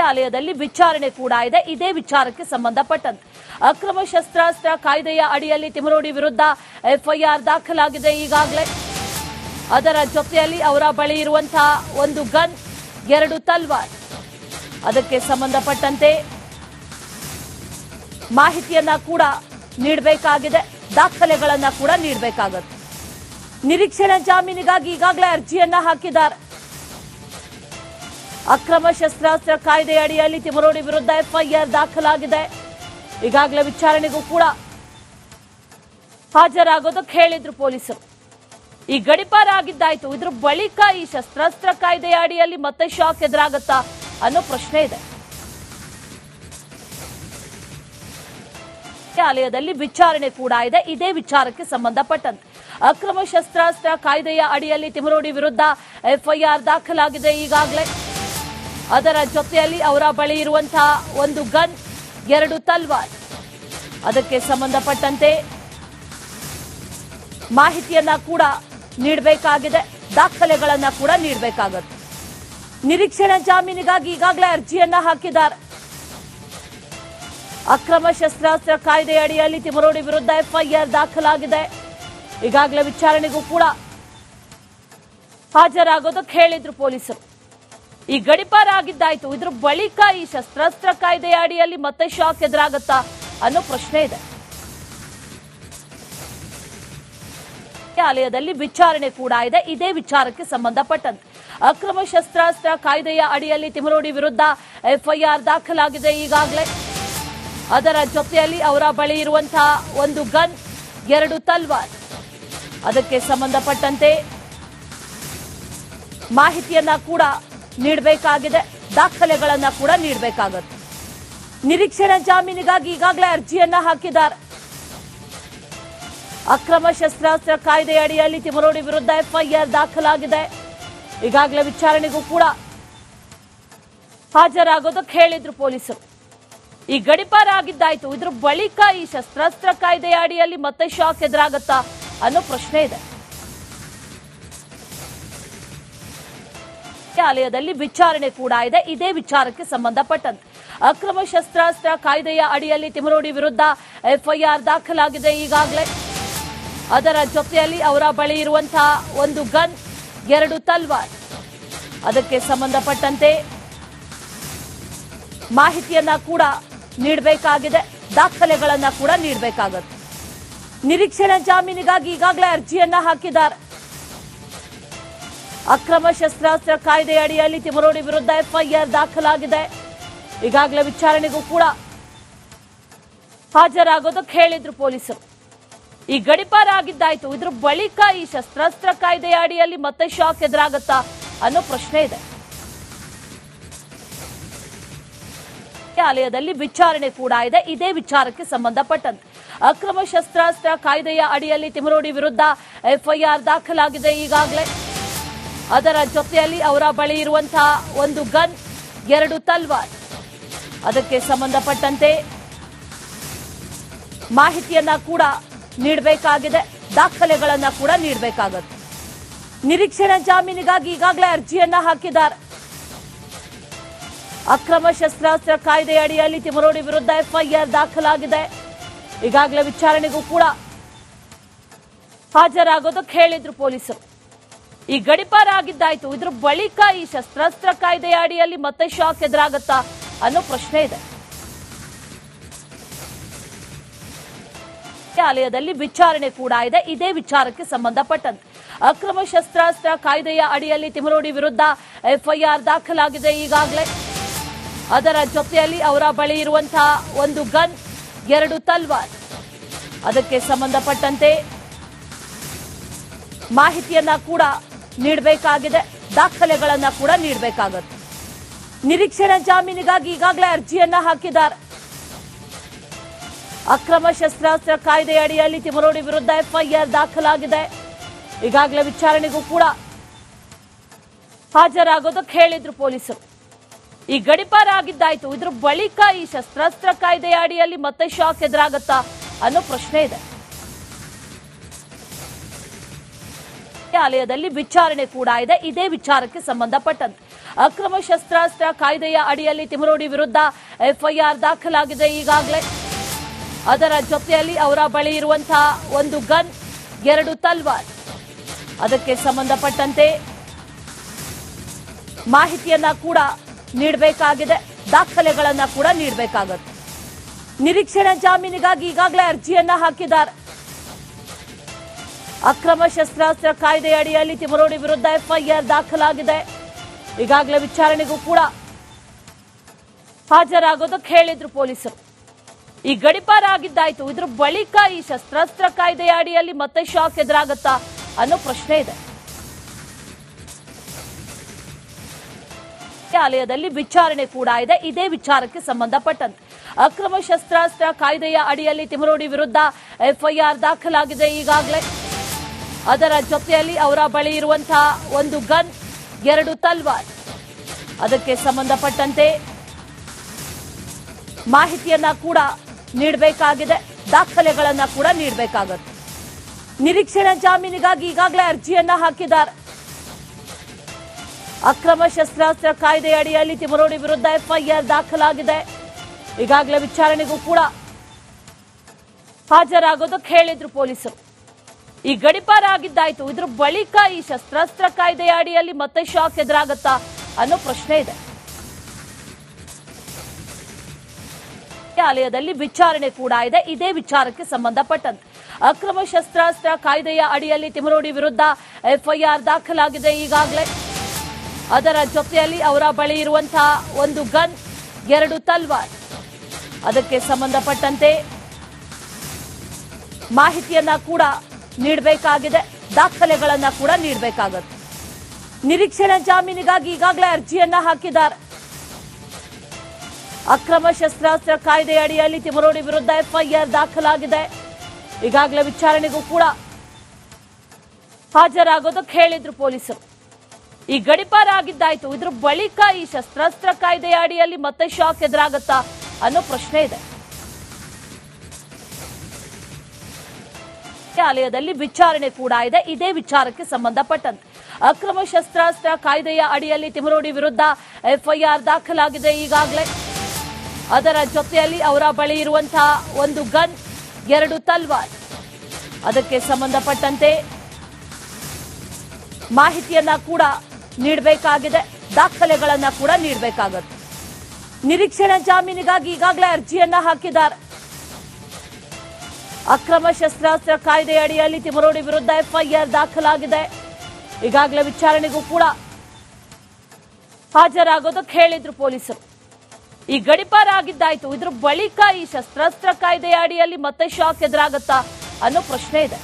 ನ್ಯಾಯಾಲಯದಲ್ಲಿ ವಿಚಾರಣೆ ಕೂಡ ಇದೆ. ಇದೇ ವಿಚಾರಕ್ಕೆ ಸಂಬಂಧಪಟ್ಟಂತೆ ಅಕ್ರಮ ಶಸ್ತ್ರಾಸ್ತ್ರ ಕಾಯ್ದೆಯ ಅಡಿಯಲ್ಲಿ ತಿಮರೋಡಿ ವಿರುದ್ಧ ಎಫ್ಐಆರ್ ದಾಖಲಾಗಿದೆ. ಈಗಾಗಲೇ ಅದರ ಜೊತೆಯಲ್ಲಿ ಅವರ ಬಳಿ ಇರುವಂತಹ ಒಂದು ಗನ್, 2 ತಲ್ವಾರ್, ಅದಕ್ಕೆ ಸಂಬಂಧಪಟ್ಟಂತೆ ಮಾಹಿತಿಯನ್ನ ಕೂಡ ನೀಡಬೇಕಾಗಿದೆ, ದಾಖಲೆಗಳನ್ನ ಕೂಡ ನೀಡಬೇಕಾಗುತ್ತೆ. ನಿರೀಕ್ಷಣಾ ಜಾಮೀನಿಗಾಗಿ ಈಗಾಗಲೇ ಅರ್ಜಿಯನ್ನ ಹಾಕಿದ್ದಾರೆ. ಅಕ್ರಮ ಶಸ್ತ್ರಾಸ್ತ್ರ ಕಾಯ್ದೆ ಅಡಿಯಲ್ಲಿ ತಿಮರೋಡಿ ವಿರುದ್ಧ ಎಫ್ಐಆರ್ ದಾಖಲಾಗಿದೆ. ಈಗಾಗಲೇ ವಿಚಾರಣೆಗೂ ಕೂಡ ಹಾಜರಾಗೋದಕ್ಕೆ ಹೇಳಿದ್ರು ಪೊಲೀಸರು. ಈ ಗಡಿಪಾರ ಆಗಿದ್ದಾಯ್ತು, ಇದ್ರ ಬಳಿಕ ಈ ಶಸ್ತ್ರಾಸ್ತ್ರ ಕಾಯ್ದೆಯ ಅಡಿಯಲ್ಲಿ ಮತ್ತೆ ಶಾಕ್ ಎದುರಾಗುತ್ತಾ ಅನ್ನೋ ಪ್ರಶ್ನೆ ಇದೆ. ನ್ಯಾಯಾಲಯದಲ್ಲಿ ವಿಚಾರಣೆ ಕೂಡ ಇದೆ. ಇದೇ ವಿಚಾರಕ್ಕೆ ಸಂಬಂಧಪಟ್ಟಂತೆ ಅಕ್ರಮ ಶಸ್ತ್ರಾಸ್ತ್ರ ಕಾಯ್ದೆಯ ಅಡಿಯಲ್ಲಿ ತಿಮರೋಡಿ ವಿರುದ್ಧ ಎಫ್ಐಆರ್ ದಾಖಲಾಗಿದೆ. ಈಗಾಗಲೇ ಅದರ ಜೊತೆಯಲ್ಲಿ ಅವರ ಬಳಿ ಇರುವಂತಹ ಒಂದು ಗನ್, 2 ತಲ್ವಾರ್, ಅದಕ್ಕೆ ಸಂಬಂಧಪಟ್ಟಂತೆ ಮಾಹಿತಿಯನ್ನ ಕೂಡ ನೀಡಬೇಕಾಗಿದೆ, ದಾಖಲೆಗಳನ್ನ ಕೂಡ ನೀಡಬೇಕಾಗುತ್ತೆ. ನಿರೀಕ್ಷಣಾ ಜಾಮೀನಿಗಾಗಿ ಈಗಾಗಲೇ ಅರ್ಜಿಯನ್ನ ಹಾಕಿದ್ದಾರೆ. ಅಕ್ರಮ ಶಸ್ತ್ರಾಸ್ತ್ರ ಕಾಯ್ದೆ ಅಡಿಯಲ್ಲಿ ತಿಮರೋಡಿ ವಿರುದ್ಧ ಎಫ್ಐಆರ್ ದಾಖಲಾಗಿದೆ. ಈಗಾಗಲೇ ವಿಚಾರಣೆಗೂ ಕೂಡ ಹಾಜರಾಗೋದಕ್ಕೆ ಹೇಳಿದ್ರು ಪೊಲೀಸರು. ಈ ಗಡಿಪಾರ ಆಗಿದ್ದಾಯ್ತು, ಇದ್ರ ಬಳಿಕ ಈ ಶಸ್ತ್ರಾಸ್ತ್ರ ಕಾಯ್ದೆಯ ಅಡಿಯಲ್ಲಿ ಮತ್ತೆ ಶಾಕ್ ಎದುರಾಗುತ್ತಾ ಅನ್ನೋ ಪ್ರಶ್ನೆ ಇದೆ. ನ್ಯಾಯಾಲಯದಲ್ಲಿ ವಿಚಾರಣೆ ಕೂಡ ಇದೆ. ಇದೇ ವಿಚಾರಕ್ಕೆ ಸಂಬಂಧಪಟ್ಟಂತೆ ಅಕ್ರಮ ಶಸ್ತ್ರಾಸ್ತ್ರ ಕಾಯ್ದೆಯ ಅಡಿಯಲ್ಲಿ ತಿಮರೋಡಿ ವಿರುದ್ಧ ಎಫ್ಐಆರ್ ದಾಖಲಾಗಿದೆ. ಈಗಾಗಲೇ ಅದರ ಜೊತೆಯಲ್ಲಿ ಅವರ ಬಳಿ ಇರುವಂತಹ ಒಂದು ಗನ್, 2 ತಲ್ವಾರ್, ಅದಕ್ಕೆ ಸಂಬಂಧಪಟ್ಟಂತೆ ಮಾಹಿತಿಯನ್ನ ಕೂಡ ನೀಡಬೇಕಾಗಿದೆ, ದಾಖಲೆಗಳನ್ನ ಕೂಡ ನೀಡಬೇಕಾಗುತ್ತೆ. ನಿರೀಕ್ಷಣಾ ಜಾಮೀನಿಗಾಗಿ ಈಗಾಗಲೇ ಅರ್ಜಿಯನ್ನ ಹಾಕಿದ್ದಾರೆ. ಅಕ್ರಮ ಶಸ್ತ್ರಾಸ್ತ್ರ ಕಾಯ್ದೆ ಅಡಿಯಲ್ಲಿ ತಿಮರೋಡಿ ವಿರುದ್ಧ ಎಫ್ಐಆರ್ ದಾಖಲಾಗಿದೆ. ಈಗಾಗಲೇ ವಿಚಾರಣೆಗೂ ಕೂಡ ಹಾಜರಾಗೋದಕ್ಕೆ ಹೇಳಿದ್ರು ಪೊಲೀಸರು. ಈ ಗಡಿಪಾರ ಆಗಿದ್ದಾಯ್ತು, ಇದ್ರ ಬಳಿಕ ಈ ಶಸ್ತ್ರಾಸ್ತ್ರ ಕಾಯ್ದೆಯ ಅಡಿಯಲ್ಲಿ ಮತ್ತೆ ಶಾಕ್ ಎದುರಾಗುತ್ತಾ ಅನ್ನೋ ಪ್ರಶ್ನೆ ಇದೆ. ನ್ಯಾಯಾಲಯದಲ್ಲಿ ವಿಚಾರಣೆ ಕೂಡ ಇದೆ. ಇದೇ ವಿಚಾರಕ್ಕೆ ಸಂಬಂಧಪಟ್ಟಂತೆ ಅಕ್ರಮ ಶಸ್ತ್ರಾಸ್ತ್ರ ಕಾಯ್ದೆಯ ಅಡಿಯಲ್ಲಿ ತಿಮರೋಡಿ ವಿರುದ್ಧ ಎಫ್ಐಆರ್ ದಾಖಲಾಗಿದೆ. ಈಗಾಗಲೇ ಅದರ ಜೊತೆಯಲ್ಲಿ ಅವರ ಬಳಿ ಇರುವಂತಹ ಒಂದು ಗನ್, 2 ತಲ್ವಾರ್, ಅದಕ್ಕೆ ಸಂಬಂಧಪಟ್ಟಂತೆ ಮಾಹಿತಿಯನ್ನ ಕೂಡ ನೀಡಬೇಕಾಗಿದೆ, ದಾಖಲೆಗಳನ್ನ ಕೂಡ ನೀಡಬೇಕಾಗುತ್ತೆ. ನಿರೀಕ್ಷಣಾ ಜಾಮೀನಿಗಾಗಿ ಈಗಾಗಲೇ ಅರ್ಜಿಯನ್ನ ಹಾಕಿದ್ದಾರೆ. ಅಕ್ರಮ ಶಸ್ತ್ರಾಸ್ತ್ರ ಕಾಯ್ದೆ ಅಡಿಯಲ್ಲಿ ತಿಮರೋಡಿ ವಿರುದ್ಧ ಎಫ್ಐಆರ್ ದಾಖಲಾಗಿದೆ. ಈಗಾಗಲೇ ವಿಚಾರಣೆಗೂ ಕೂಡ ಹಾಜರಾಗೋದಕ್ಕೆ ಹೇಳಿದ್ರು ಪೊಲೀಸರು. ಈ ಗಡಿಪಾರ ಆಗಿದ್ದಾಯ್ತು, ಇದ್ರ ಬಳಿಕ ಈ ಶಸ್ತ್ರಾಸ್ತ್ರ ಕಾಯ್ದೆಯ ಅಡಿಯಲ್ಲಿ ಮತ್ತೆ ಶಾಕ್ ಎದುರಾಗುತ್ತಾ ಅನ್ನೋ ಪ್ರಶ್ನೆ ಇದೆ. ನ್ಯಾಯಾಲಯದಲ್ಲಿ ವಿಚಾರಣೆ ಕೂಡ ಇದೆ. ಇದೇ ವಿಚಾರಕ್ಕೆ ಸಂಬಂಧಪಟ್ಟಂತೆ ಅಕ್ರಮ ಶಸ್ತ್ರಾಸ್ತ್ರ ಕಾಯ್ದೆಯ ಅಡಿಯಲ್ಲಿ ತಿಮರೋಡಿ ವಿರುದ್ಧ ಎಫ್ಐಆರ್ ದಾಖಲಾಗಿದೆ. ಈಗಾಗಲೇ ಅದರ ಜೊತೆಯಲ್ಲಿ ಅವರ ಬಳಿ ಇರುವಂತಹ ಒಂದು ಗನ್, 2 ತಲ್ವಾರ್, ಅದಕ್ಕೆ ಸಂಬಂಧಪಟ್ಟಂತೆ ಮಾಹಿತಿಯನ್ನ ಕೂಡ ನೀಡಬೇಕಾಗಿದೆ, ದಾಖಲೆಗಳನ್ನ ಕೂಡ ನೀಡಬೇಕಾಗುತ್ತೆ. ನಿರೀಕ್ಷಣಾ ಜಾಮೀನಿಗಾಗಿ ಈಗಾಗಲೇ ಅರ್ಜಿಯನ್ನ ಹಾಕಿದ್ದಾರೆ. ಅಕ್ರಮ ಶಸ್ತ್ರಾಸ್ತ್ರ ಕಾಯ್ದೆ ಅಡಿಯಲ್ಲಿ ತಿಮರೋಡಿ ವಿರುದ್ಧ ಎಫ್ಐಆರ್ ದಾಖಲಾಗಿದೆ. ಈಗಾಗಲೇ ವಿಚಾರಣೆಗೂ ಕೂಡ ಹಾಜರಾಗೋದಕ್ಕೆ ಹೇಳಿದ್ರು ಪೊಲೀಸರು. ಈ ಗಡಿಪಾರ ಆಗಿದ್ದಾಯ್ತು, ಇದ್ರ ಬಳಿಕ ಈ ಶಸ್ತ್ರಾಸ್ತ್ರ ಕಾಯ್ದೆಯ ಅಡಿಯಲ್ಲಿ ಮತ್ತೆ ಶಾಕ್ ಎದುರಾಗುತ್ತಾ ಅನ್ನೋ ಪ್ರಶ್ನೆ ಇದೆ. ನ್ಯಾಯಾಲಯದಲ್ಲಿ ವಿಚಾರಣೆ ಕೂಡ ಇದೆ. ಇದೇ ವಿಚಾರಕ್ಕೆ ಸಂಬಂಧಪಟ್ಟಂತೆ ಅಕ್ರಮ ಶಸ್ತ್ರಾಸ್ತ್ರ ಕಾಯ್ದೆಯ ಅಡಿಯಲ್ಲಿ ತಿಮರೋಡಿ ವಿರುದ್ಧ ಎಫ್ಐಆರ್ ದಾಖಲಾಗಿದೆ. ಈಗಾಗಲೇ ಅದರ ಜೊತೆಯಲ್ಲಿ ಅವರ ಬಳಿ ಇರುವಂತಹ ಒಂದು ಗನ್, 2 ತಲ್ವಾರ್, ಅದಕ್ಕೆ ಸಂಬಂಧಪಟ್ಟಂತೆ ಮಾಹಿತಿಯನ್ನ ಕೂಡ ನೀಡಬೇಕಾಗಿದೆ, ದಾಖಲೆಗಳನ್ನ ಕೂಡ ನೀಡಬೇಕಾಗುತ್ತೆ. ನಿರೀಕ್ಷಣಾ ಜಾಮೀನಿಗಾಗಿ ಈಗಾಗಲೇ ಅರ್ಜಿಯನ್ನ ಹಾಕಿದ್ದಾರೆ. ಅಕ್ರಮ ಶಸ್ತ್ರಾಸ್ತ್ರ ಕಾಯ್ದೆ ಅಡಿಯಲ್ಲಿ ತಿಮರೋಡಿ ವಿರುದ್ಧ ಎಫ್ಐಆರ್ ದಾಖಲಾಗಿದೆ. ಈಗಾಗಲೇ ವಿಚಾರಣೆಗೂ ಕೂಡ ಹಾಜರಾಗೋದಕ್ಕೆ ಹೇಳಿದ್ರು ಪೊಲೀಸರು. ಈ ಗಡಿಪಾರ ಆಗಿದ್ದಾಯ್ತು, ಇದ್ರ ಬಳಿಕ ಈ ಶಸ್ತ್ರಾಸ್ತ್ರ ಕಾಯ್ದೆಯ ಅಡಿಯಲ್ಲಿ ಮತ್ತೆ ಶಾಕ್ ಎದುರಾಗುತ್ತಾ ಅನ್ನೋ ಪ್ರಶ್ನೆ ಇದೆ. ನ್ಯಾಯಾಲಯದಲ್ಲಿ ವಿಚಾರಣೆ ಕೂಡ ಇದೆ. ಇದೇ ವಿಚಾರಕ್ಕೆ ಸಂಬಂಧಪಟ್ಟಂತೆ ಅಕ್ರಮ ಶಸ್ತ್ರಾಸ್ತ್ರ ಕಾಯ್ದೆಯ ಅಡಿಯಲ್ಲಿ ತಿಮರೋಡಿ ವಿರುದ್ಧ ಎಫ್ಐಆರ್ ದಾಖಲಾಗಿದೆ ಈಗಾಗಲೇ. ಅದರ ಜೊತೆಯಲ್ಲಿ ಅವರ ಬಳಿ ಇರುವಂತಹ ಒಂದು ಗನ್, 2 ತಲ್ವಾರ್, ಅದಕ್ಕೆ ಸಂಬಂಧಪಟ್ಟಂತೆ ಮಾಹಿತಿಯನ್ನ ಕೂಡ ನೀಡಬೇಕಾಗಿದೆ, ದಾಖಲೆಗಳನ್ನ ಕೂಡ ನೀಡಬೇಕಾಗುತ್ತೆ. ನಿರೀಕ್ಷಣಾ ಜಾಮೀನಿಗಾಗಿ ಈಗಾಗಲೇ ಅರ್ಜಿಯನ್ನ ಹಾಕಿದ್ದಾರೆ. ಅಕ್ರಮ ಶಸ್ತ್ರಾಸ್ತ್ರ ಕಾಯ್ದೆ ಅಡಿಯಲ್ಲಿ ತಿಮರೋಡಿ ವಿರುದ್ಧ ಎಫ್ಐಆರ್ ದಾಖಲಾಗಿದೆ. ಈಗಾಗಲೇ ವಿಚಾರಣೆಗೂ ಕೂಡ ಹಾಜರಾಗೋದಕ್ಕೆ ಹೇಳಿದ್ರು ಪೊಲೀಸರು. ಈ ಗಡಿಪಾರ ಆಗಿದ್ದಾಯ್ತು, ಇದ್ರ ಬಳಿಕ ಈ ಶಸ್ತ್ರಾಸ್ತ್ರ ಕಾಯ್ದೆಯ ಅಡಿಯಲ್ಲಿ ಮತ್ತೆ ಶಾಕ್ ಎದುರಾಗುತ್ತಾ ಅನ್ನೋ ಪ್ರಶ್ನೆ ಇದೆ. ನ್ಯಾಯಾಲಯದಲ್ಲಿ ವಿಚಾರಣೆ ಕೂಡ ಇದೆ. ಇದೇ ವಿಚಾರಕ್ಕೆ ಸಂಬಂಧಪಟ್ಟಂತೆ ಅಕ್ರಮ ಶಸ್ತ್ರಾಸ್ತ್ರ ಕಾಯ್ದೆಯ ಅಡಿಯಲ್ಲಿ ತಿಮರೋಡಿ ವಿರುದ್ಧ ಎಫ್ಐಆರ್ ದಾಖಲಾಗಿದೆ ಈಗಾಗಲೇ. ಅದರ ಜೊತೆಯಲ್ಲಿ ಅವರ ಬಳಿ ಇರುವಂತಹ ಒಂದು ಗನ್, 2 ತಲ್ವಾರ್, ಅದಕ್ಕೆ ಸಂಬಂಧಪಟ್ಟಂತೆ ಮಾಹಿತಿಯನ್ನ ಕೂಡ ನೀಡಬೇಕಾಗಿದೆ, ದಾಖಲೆಗಳನ್ನ ಕೂಡ ನೀಡಬೇಕಾಗುತ್ತೆ. ನಿರೀಕ್ಷಣಾ ಜಾಮೀನಿಗಾಗಿ ಈಗಾಗಲೇ ಅರ್ಜಿಯನ್ನ ಹಾಕಿದ್ದಾರೆ. ಅಕ್ರಮ ಶಸ್ತ್ರಾಸ್ತ್ರ ಕಾಯ್ದೆ ಅಡಿಯಲ್ಲಿ ತಿಮರೋಡಿ ವಿರುದ್ಧ ಎಫ್ಐಆರ್ ದಾಖಲಾಗಿದೆ. ಈಗಾಗಲೇ ವಿಚಾರಣೆಗೂ ಕೂಡ ಹಾಜರಾಗೋದಕ್ಕೆ ಹೇಳಿದ್ರು ಪೊಲೀಸರು. ಈ ಗಡಿಪಾರ ಆಗಿದ್ದಾಯ್ತು, ಇದ್ರ ಬಳಿಕ ಈ ಶಸ್ತ್ರಾಸ್ತ್ರ ಕಾಯ್ದೆಯ ಅಡಿಯಲ್ಲಿ ಮತ್ತೆ ಶಾಕ್ ಎದುರಾಗುತ್ತಾ ಅನ್ನೋ ಪ್ರಶ್ನೆ ಇದೆ. ನ್ಯಾಯಾಲಯದಲ್ಲಿ ವಿಚಾರಣೆ ಕೂಡ ಇದೆ. ಇದೇ ವಿಚಾರಕ್ಕೆ ಸಂಬಂಧಪಟ್ಟಂತೆ ಅಕ್ರಮ ಶಸ್ತ್ರಾಸ್ತ್ರ ಕಾಯ್ದೆಯ ಅಡಿಯಲ್ಲಿ ತಿಮರೋಡಿ ವಿರುದ್ಧ ಎಫ್ಐಆರ್ ದಾಖಲಾಗಿದೆ ಈಗಾಗಲೇ. ಅದರ ಜೊತೆಯಲ್ಲಿ ಅವರ ಬಳಿ ಇರುವಂತಹ ಒಂದು ಗನ್, 2 ತಲ್ವಾರ್, ಅದಕ್ಕೆ ಸಂಬಂಧಪಟ್ಟಂತೆ ಮಾಹಿತಿಯನ್ನ ಕೂಡ ನೀಡಬೇಕಾಗಿದೆ, ದಾಖಲೆಗಳನ್ನ ಕೂಡ ನೀಡಬೇಕಾಗುತ್ತೆ. ನಿರೀಕ್ಷಣಾ ಜಾಮೀನಿಗಾಗಿ ಈಗಾಗಲೇ ಅರ್ಜಿಯನ್ನ ಹಾಕಿದ್ದಾರೆ. ಅಕ್ರಮ ಶಸ್ತ್ರಾಸ್ತ್ರ ಕಾಯ್ದೆ ಅಡಿಯಲ್ಲಿ ತಿಮರೋಡಿ ವಿರುದ್ಧ ಎಫ್ಐಆರ್ ದಾಖಲಾಗಿದೆ. ಈಗಾಗಲೇ ವಿಚಾರಣೆಗೂ ಕೂಡ ಹಾಜರಾಗೋದಕ್ಕೆ ಹೇಳಿದ್ರು ಪೊಲೀಸರು. ಈ ಗಡಿಪಾರ ಆಗಿದ್ದಾಯ್ತು, ಇದ್ರ ಬಳಿಕ ಈ ಶಸ್ತ್ರಾಸ್ತ್ರ ಕಾಯ್ದೆಯ ಅಡಿಯಲ್ಲಿ ಮತ್ತೆ ಶಾಕ್ ಎದುರಾಗುತ್ತಾ ಅನ್ನೋ ಪ್ರಶ್ನೆ ಇದೆ. ನ್ಯಾಯಾಲಯದಲ್ಲಿ ವಿಚಾರಣೆ ಕೂಡ ಇದೆ. ಇದೇ ವಿಚಾರಕ್ಕೆ ಸಂಬಂಧಪಟ್ಟಂತೆ ಅಕ್ರಮ ಶಸ್ತ್ರಾಸ್ತ್ರ ಕಾಯ್ದೆಯ ಅಡಿಯಲ್ಲಿ ತಿಮರೋಡಿ ವಿರುದ್ಧ ಎಫ್ಐಆರ್ ದಾಖಲಾಗಿದೆ ಈಗಾಗಲೇ. ಅದರ ಜೊತೆಯಲ್ಲಿ ಅವರ ಬಳಿ ಇರುವಂತಹ ಒಂದು ಗನ್, 2 ತಲ್ವಾರ್, ಅದಕ್ಕೆ ಸಂಬಂಧಪಟ್ಟಂತೆ ಮಾಹಿತಿಯನ್ನ ಕೂಡ ನೀಡಬೇಕಾಗಿದೆ, ದಾಖಲೆಗಳನ್ನ ಕೂಡ ನೀಡಬೇಕಾಗುತ್ತೆ. ನಿರೀಕ್ಷಣಾ ಜಾಮೀನಿಗಾಗಿ ಈಗಾಗಲೇ ಅರ್ಜಿಯನ್ನ ಹಾಕಿದ್ದಾರೆ. ಅಕ್ರಮ ಶಸ್ತ್ರಾಸ್ತ್ರ ಕಾಯ್ದೆ ಅಡಿಯಲ್ಲಿ ತಿಮರೋಡಿ ವಿರುದ್ಧ ಎಫ್ಐಆರ್ ದಾಖಲಾಗಿದೆ. ಈಗಾಗಲೇ ವಿಚಾರಣೆಗೂ ಕೂಡ ಹಾಜರಾಗೋದಕ್ಕೆ ಹೇಳಿದ್ರು ಪೊಲೀಸರು. ಈ ಗಡಿಪಾರ ಆಗಿದ್ದಾಯ್ತು, ಇದ್ರ ಬಳಿಕ ಈ ಶಸ್ತ್ರಾಸ್ತ್ರ ಕಾಯ್ದೆಯ ಅಡಿಯಲ್ಲಿ ಮತ್ತೆ ಶಾಕ್ ಎದುರಾಗುತ್ತಾ ಅನ್ನೋ ಪ್ರಶ್ನೆ ಇದೆ.